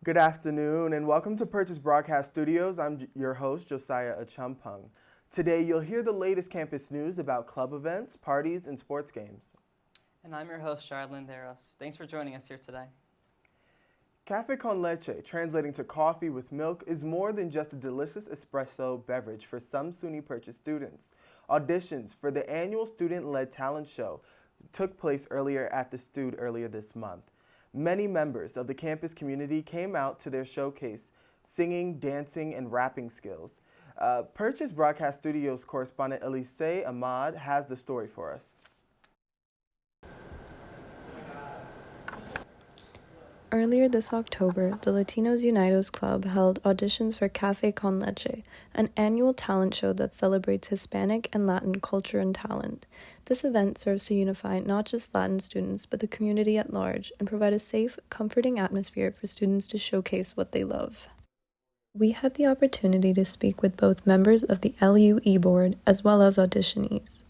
Good afternoon and welcome to Purchase Broadcast Studios. I'm your host, Josiah Achumpung. Today you'll hear the latest campus news about club events, parties, and sports games. And I'm your host, Charlene Deros. Thanks for joining us here today. Café con leche, translating to coffee with milk, is more than just a delicious espresso beverage for some SUNY Purchase students. Auditions for the annual student-led talent show took place at the Stud earlier this month. Many members of the campus community came out to their showcase, singing, dancing, and rapping skills. Purchase Broadcast Studios correspondent Elise Ahmad has the story for us. Earlier this October, the Latinos Unidos Club held auditions for Café con Leche, an annual talent show that celebrates Hispanic and Latin culture and talent. This event serves to unify not just Latin students, but the community at large, and provide a safe, comforting atmosphere for students to showcase what they love. We had the opportunity to speak with both members of the LUE board as well as auditionees.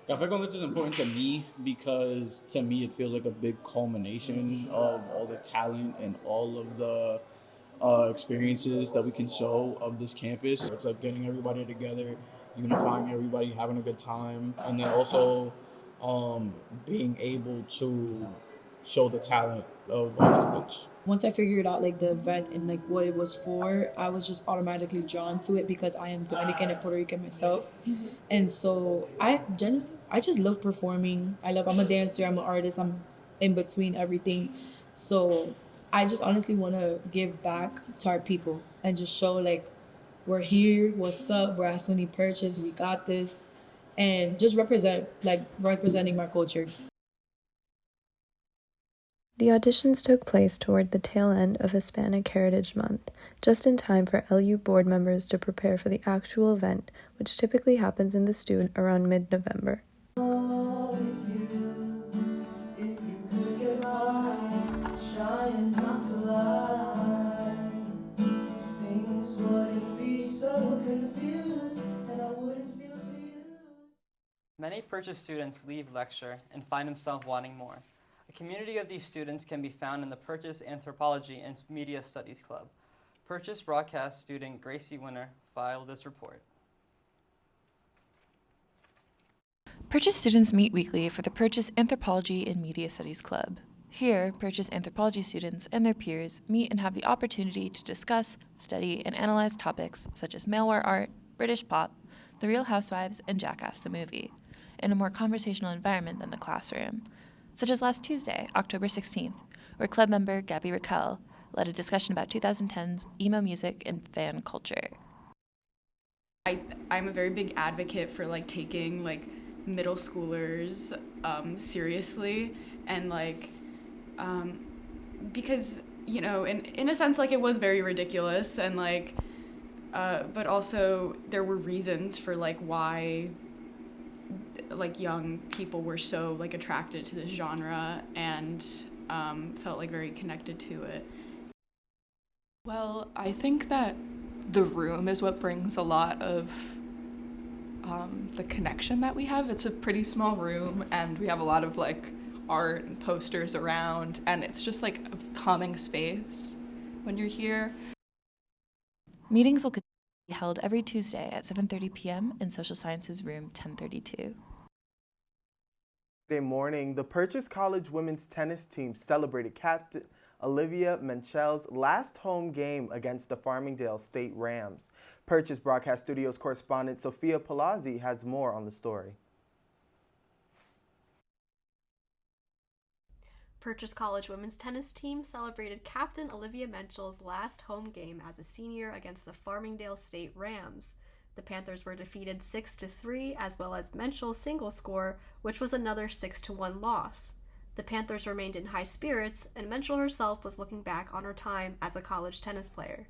Café con leche is important to me because to me it feels like a big culmination of all the talent and all of the experiences that we can show of this campus. It's like getting everybody together, unifying everybody, having a good time, and then also being able to show the talent of our students. Once I figured out like the event and like what it was for, I was just automatically drawn to it because I am Dominican and Puerto Rican myself. And so I just love performing. I'm a dancer, I'm an artist, I'm in between everything. So I just honestly want to give back to our people and just show like we're here, what's up, we're at SUNY Purchase, we got this, and just representing my culture. The auditions took place toward the tail end of Hispanic Heritage Month, just in time for LU board members to prepare for the actual event, which typically happens in the Stud around mid-November. Many Purchase students leave lecture and find themselves wanting more. A community of these students can be found in the Purchase Anthropology and Media Studies Club. Purchase broadcast student Gracie Winner filed this report. Purchase students meet weekly for the Purchase Anthropology and Media Studies Club. Here, Purchase anthropology students and their peers meet and have the opportunity to discuss, study, and analyze topics such as mailware art, British pop, The Real Housewives, and Jackass the movie, in a more conversational environment than the classroom, such as last Tuesday, October 16th, where club member Gabby Raquel led a discussion about 2010's emo music and fan culture. I'm a very big advocate for taking middle schoolers seriously and because in a sense it was very ridiculous and but also there were reasons for why young people were so attracted to this genre and felt very connected to it. Well, I think that the room is what brings a lot of the connection that we have. It's a pretty small room and we have a lot of art and posters around, and it's just a calming space when you're here. Meetings will be held every Tuesday at 7:30 p.m. in Social Sciences Room 1032. Friday morning, the Purchase College women's tennis team celebrated Captain Olivia Menchel's last home game against the Farmingdale State Rams. Purchase Broadcast Studios correspondent Sophia Palazzi has more on the story. Purchase College women's tennis team celebrated Captain Olivia Menchel's last home game as a senior against the Farmingdale State Rams. The Panthers were defeated 6-3, as well as Menchel's single score, which was another 6-1 loss. The Panthers remained in high spirits, and Menchel herself was looking back on her time as a college tennis player.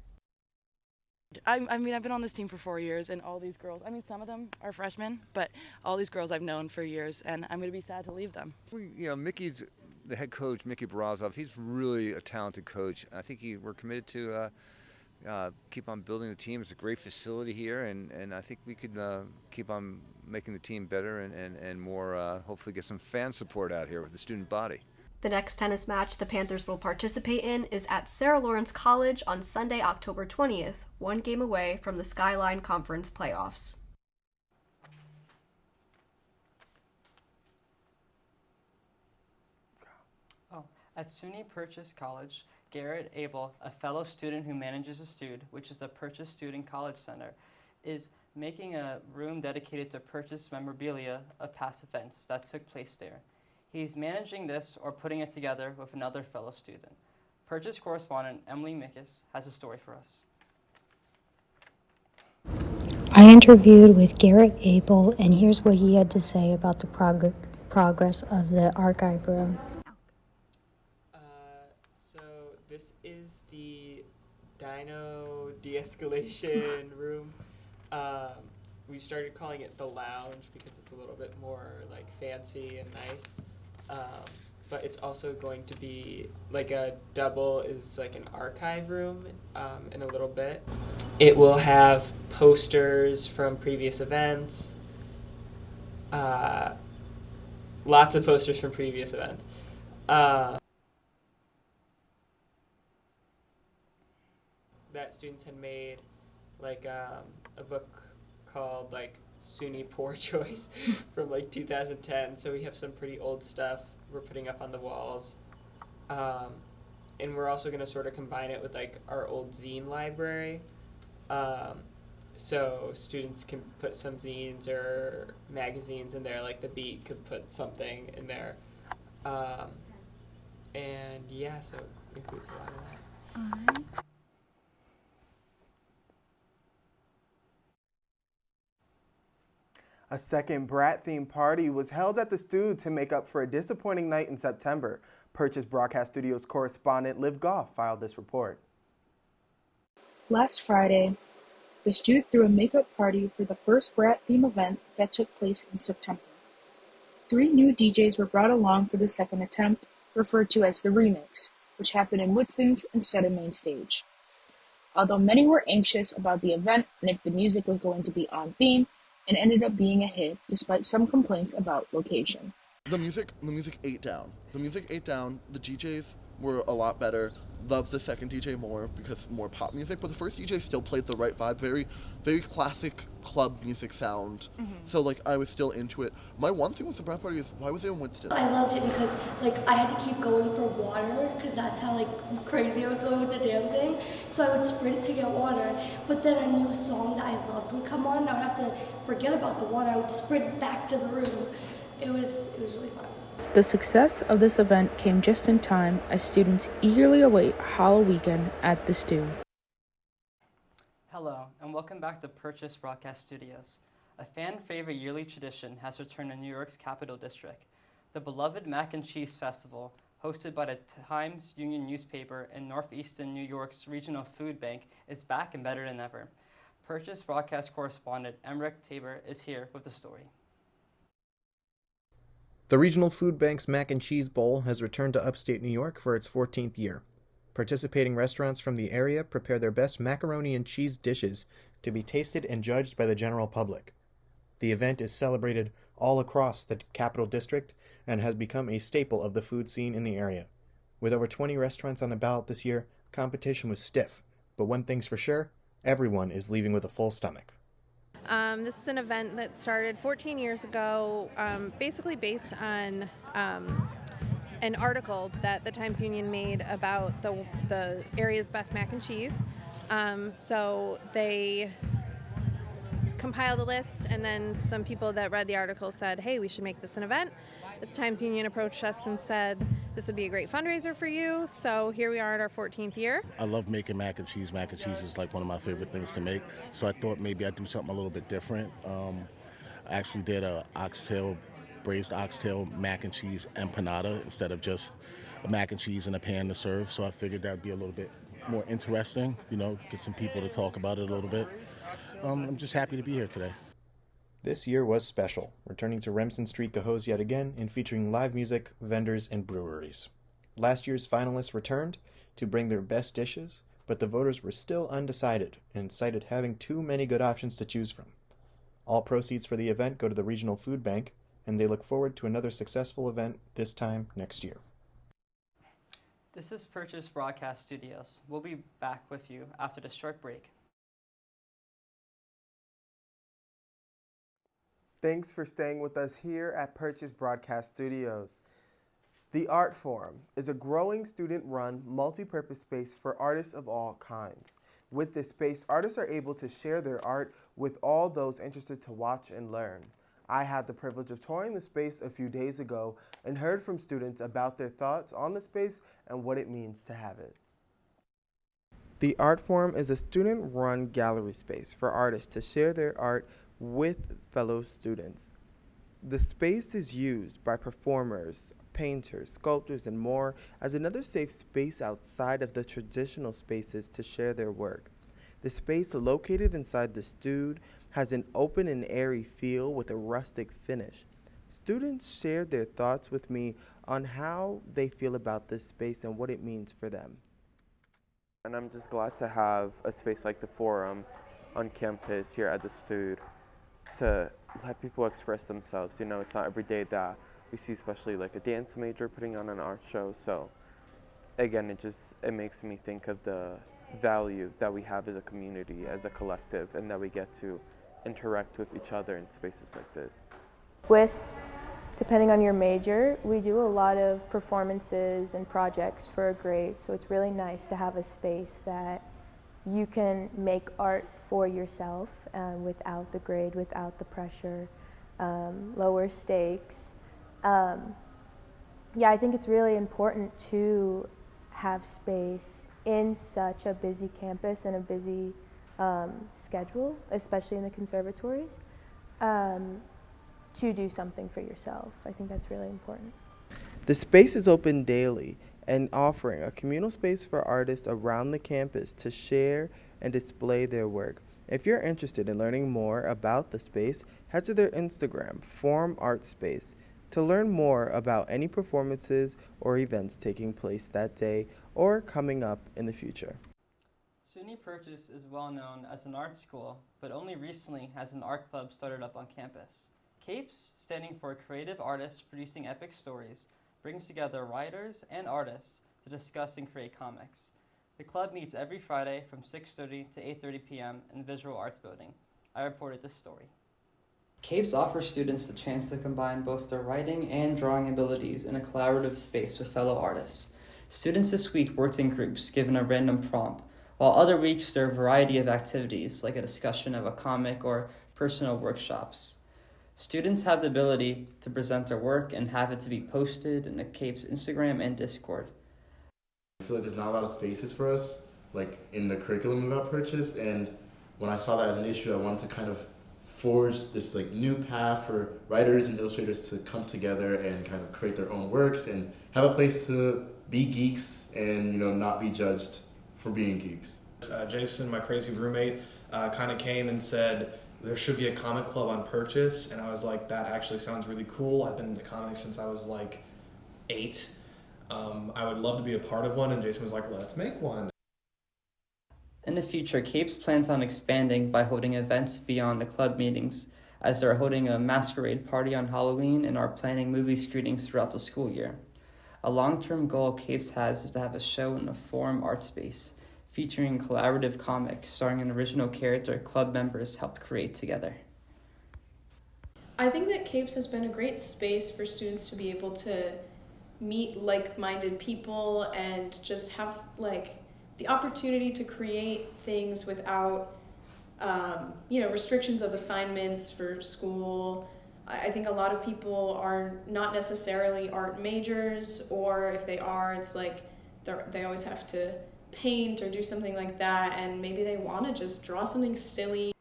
I mean, I've been on this team for 4 years, and all these girls, some of them are freshmen, but all these girls I've known for years, and I'm going to be sad to leave them. Mickey's the head coach, Mickey Barazov. He's really a talented coach. I think we're committed to keep on building the team. It's a great facility here, and I think we could keep on making the team better and more, hopefully get some fan support out here with the student body. The next tennis match the Panthers will participate in is at Sarah Lawrence College on Sunday, October 20th, one game away from the Skyline Conference playoffs. At SUNY Purchase College, Garrett Abel, a fellow student who manages a Stud, which is the Purchase Student College Center, is making a room dedicated to Purchase memorabilia of past events that took place there. He's managing this or putting it together with another fellow student. Purchase correspondent Emily Mickes has a story for us. I interviewed with Garrett Abel, and here's what he had to say about the progress of the archive room. So this is the Dino de-escalation room. We started calling it the lounge because it's a little bit more like fancy and nice. But it's also going to be like a double is like an archive room in a little bit. It will have posters from previous events. Lots of posters from previous events. That students had made like a book called like SUNY Poor Choice from like 2010. So we have some pretty old stuff we're putting up on the walls. And we're also going to sort of combine it with like our old zine library. So students can put some zines or magazines in there, like The Beat could put something in there. And yeah, so it includes a lot of that. A second Brat-themed party was held at the Stud to make up for a disappointing night in September. Purchase Broadcast Studios correspondent Liv Goff filed this report. Last Friday, the Stud threw a makeup party for the first Brat-theme event that took place in September. 3 new DJs were brought along for the second attempt, referred to as the Remix, which happened in Woodson's instead of main stage. Although many were anxious about the event and if the music was going to be on theme, it ended up being a hit despite some complaints about location. The music ate down. The DJs were a lot better. Loved the second DJ more because more pop music, but the first DJ still played the right vibe, very, very classic club music sound. So like I was still into it. My one thing with the Brat Party is why was it in Winston? I loved it because like I had to keep going for water because that's how like crazy I was going with the dancing. So I would sprint to get water, but then a new song that I loved would come on. And I would have to forget about the water. I would sprint back to the room. It was really fun. The success of this event came just in time as students eagerly await Hollow Weekend at the Stud. Hello, and welcome back to Purchase Broadcast Studios. A fan-favorite yearly tradition has returned to New York's Capital District. The beloved Mac and Cheese Festival, hosted by the Times-Union newspaper and Northeastern New York's Regional Food Bank, is back and better than ever. Purchase Broadcast correspondent Emmerich Tabor is here with the story. The Regional Food Bank's Mac and Cheese Bowl has returned to upstate New York for its 14th year. Participating restaurants from the area prepare their best macaroni and cheese dishes to be tasted and judged by the general public. The event is celebrated all across the Capital District and has become a staple of the food scene in the area. With over 20 restaurants on the ballot this year, competition was stiff, but one thing's for sure, everyone is leaving with a full stomach. This is an event that started 14 years ago, basically based on an article that the Times-Union made about the area's best mac and cheese. So they compiled a list, and then some people that read the article said, hey, we should make this an event. The Times-Union approached us and said, this would be a great fundraiser for you. So here we are at our 14th year. I love making mac and cheese. Mac and cheese is like one of my favorite things to make. So I thought maybe I'd do something a little bit different. I actually did a braised oxtail mac and cheese empanada instead of just a mac and cheese in a pan to serve. So I figured that would be a little bit more interesting, get some people to talk about it a little bit. I'm just happy to be here today. This year was special, returning to Remsen Street Cahoes yet again and featuring live music, vendors, and breweries. Last year's finalists returned to bring their best dishes, but the voters were still undecided and cited having too many good options to choose from. All proceeds for the event go to the Regional Food Bank, and they look forward to another successful event this time next year. This is Purchase Broadcast Studios. We'll be back with you after this short break. Thanks for staying with us here at Purchase Broadcast Studios. The Art Forum is a growing student-run, multi-purpose space for artists of all kinds. With this space, artists are able to share their art with all those interested to watch and learn. I had the privilege of touring the space a few days ago and heard from students about their thoughts on the space and what it means to have it. The Art Forum is a student-run gallery space for artists to share their art with fellow students. The space is used by performers, painters, sculptors, and more as another safe space outside of the traditional spaces to share their work. The space, located inside the Stude, has an open and airy feel with a rustic finish. Students shared their thoughts with me on how they feel about this space and what it means for them. And I'm just glad to have a space like the Forum on campus here at the Stude to let people express themselves. You know, it's not every day that we see, especially like a dance major putting on an art show. So again, it makes me think of the value that we have as a community, as a collective, and that we get to interact with each other in spaces like this. Depending on your major, we do a lot of performances and projects for a grade, so it's really nice to have a space that you can make art for yourself without the grade, without the pressure, lower stakes. Yeah, I think it's really important to have space in such a busy campus and a busy schedule, especially in the conservatories, to do something for yourself. I think that's really important. The space is open daily and offering a communal space for artists around the campus to share and display their work. If you're interested in learning more about the space, head to their Instagram, Forum Art Space, to learn more about any performances or events taking place that day or coming up in the future. SUNY Purchase is well known as an art school, but only recently has an art club started up on campus. CAPES, standing for Creative Artists Producing Epic Stories, brings together writers and artists to discuss and create comics. The club meets every Friday from 6:30 to 8:30 p.m. in the Visual Arts Building. I reported this story. CAPES offers students the chance to combine both their writing and drawing abilities in a collaborative space with fellow artists. Students this week worked in groups given a random prompt, while other weeks there are a variety of activities like a discussion of a comic or personal workshops. Students have the ability to present their work and have it to be posted in the CAPES Instagram and Discord. I feel like there's not a lot of spaces for us, like in the curriculum about Purchase, and when I saw that as an issue, I wanted to kind of forge this like new path for writers and illustrators to come together and kind of create their own works and have a place to be geeks and, you know, not be judged for being geeks. Jason, my crazy roommate, kind of came and said there should be a comic club on Purchase, and I was like, that actually sounds really cool. I've been into comics since I was like 8. I would love to be a part of one, and Jason was like, let's make one. In the future, CAPES plans on expanding by holding events beyond the club meetings, as they're holding a masquerade party on Halloween and are planning movie screenings throughout the school year. A long-term goal CAPES has is to have a show in the Forum Art Space, featuring collaborative comics starring an original character club members helped create together. I think that CAPES has been a great space for students to be able to meet like-minded people and just have like the opportunity to create things without restrictions of assignments for school. I think a lot of people are not necessarily art majors, or if they are, it's like they always have to paint or do something like that, and maybe they want to just draw something silly.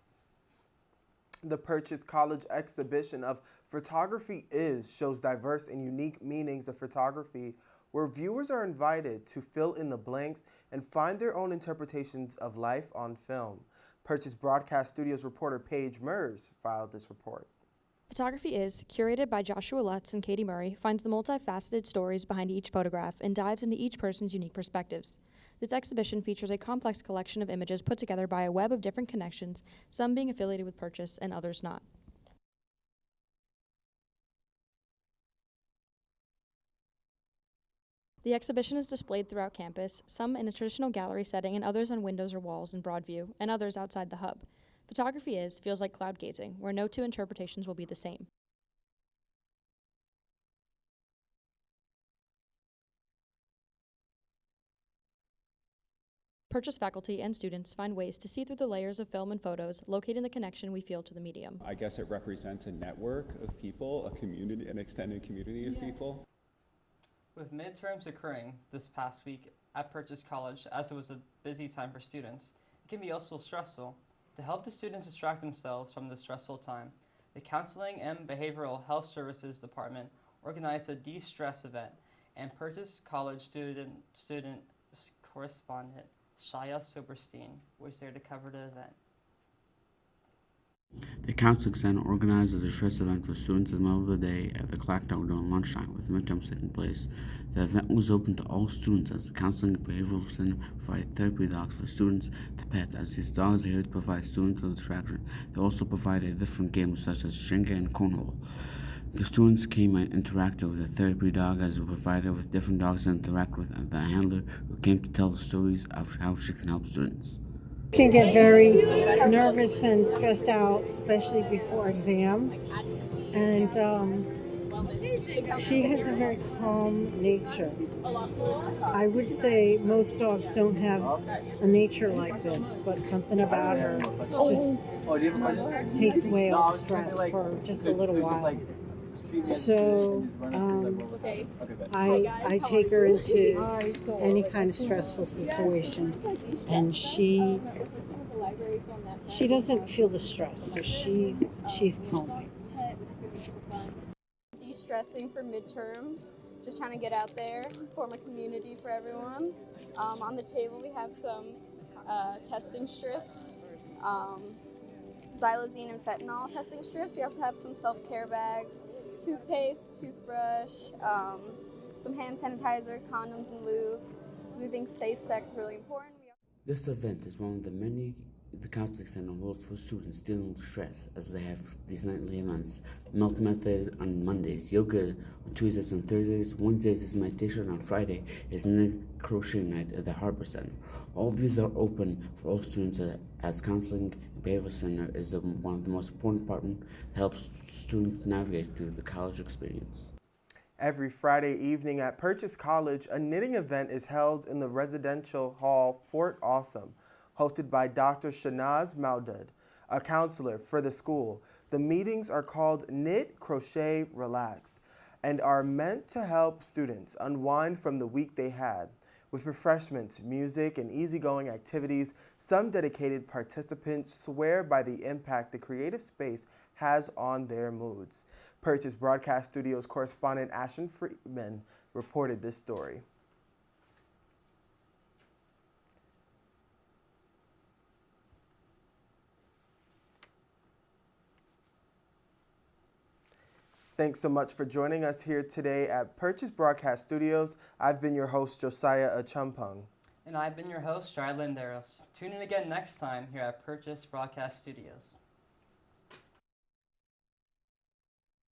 The Purchase College exhibition of Photography shows diverse and unique meanings of photography, where viewers are invited to fill in the blanks and find their own interpretations of life on film. Purchase Broadcast Studios reporter Paige Mers filed this report. Photography Is, curated by Joshua Lutz and Katie Murray, finds the multifaceted stories behind each photograph and dives into each person's unique perspectives. This exhibition features a complex collection of images put together by a web of different connections, some being affiliated with Purchase and others not. The exhibition is displayed throughout campus, some in a traditional gallery setting and others on windows or walls in Broadview, and others outside the hub. Photography feels like cloud gazing, where no two interpretations will be the same. Purchase faculty and students find ways to see through the layers of film and photos, locating the connection we feel to the medium. I guess it represents a network of people, a community, an extended community of people. With midterms occurring this past week at Purchase College, as it was a busy time for students, it can be also stressful. To help the students distract themselves from the stressful time, the Counseling and Behavioral Health Services Department organized a de-stress event, and Purchase College student correspondent Shaya Soberstein was there to cover the event. The Counseling Center organized a distress event for students in the middle of the day at the clock tower during lunchtime, with midterms taking place. The event was open to all students, as the Counseling and Behavioral Center provided therapy dogs for students to pet, as these dogs are here to provide students with distraction. They also provided different games such as Jenga and Cornhole. The students came and interacted with the therapy dog, as we provided with different dogs to interact with, and the handler who came to tell the stories of how she can help students. Can get very nervous and stressed out, especially before exams. And she has a very calm nature. I would say most dogs don't have a nature like this, but something about her just takes away all the stress for just a little while. So I take her into any kind of stressful situation, and she doesn't feel the stress, so she's calming. De-stressing for midterms, just trying to get out there, form a community for everyone. On the table we have some testing strips, xylazine and fentanyl testing strips. We also have some self-care bags, toothpaste, toothbrush, some hand sanitizer, condoms, and lube, because we think safe sex is really important. This event is one of the many the Counseling Center holds for students dealing with stress, as they have these nightly events: milk method on Mondays, yoga on Tuesdays and Thursdays, Wednesdays is meditation, on Friday is knit crochet night at the Harbor Center. All these are open for all students, as Counseling and Behavioral Center is one of the most important departments that helps students navigate through the college experience. Every Friday evening at Purchase College, a knitting event is held in the residential hall Fort Awesome, hosted by Dr. Shanaz Maudud, a counselor for the school. The meetings are called Knit, Crochet, Relax, and are meant to help students unwind from the week they had. With refreshments, music, and easygoing activities, some dedicated participants swear by the impact the creative space has on their moods. Purchase Broadcast Studios correspondent Ashton Friedman reported this story. Thanks so much for joining us here today at Purchase Broadcast Studios. I've been your host, Josiah Achumpung. And I've been your host, Jai Linderos. Tune in again next time here at Purchase Broadcast Studios.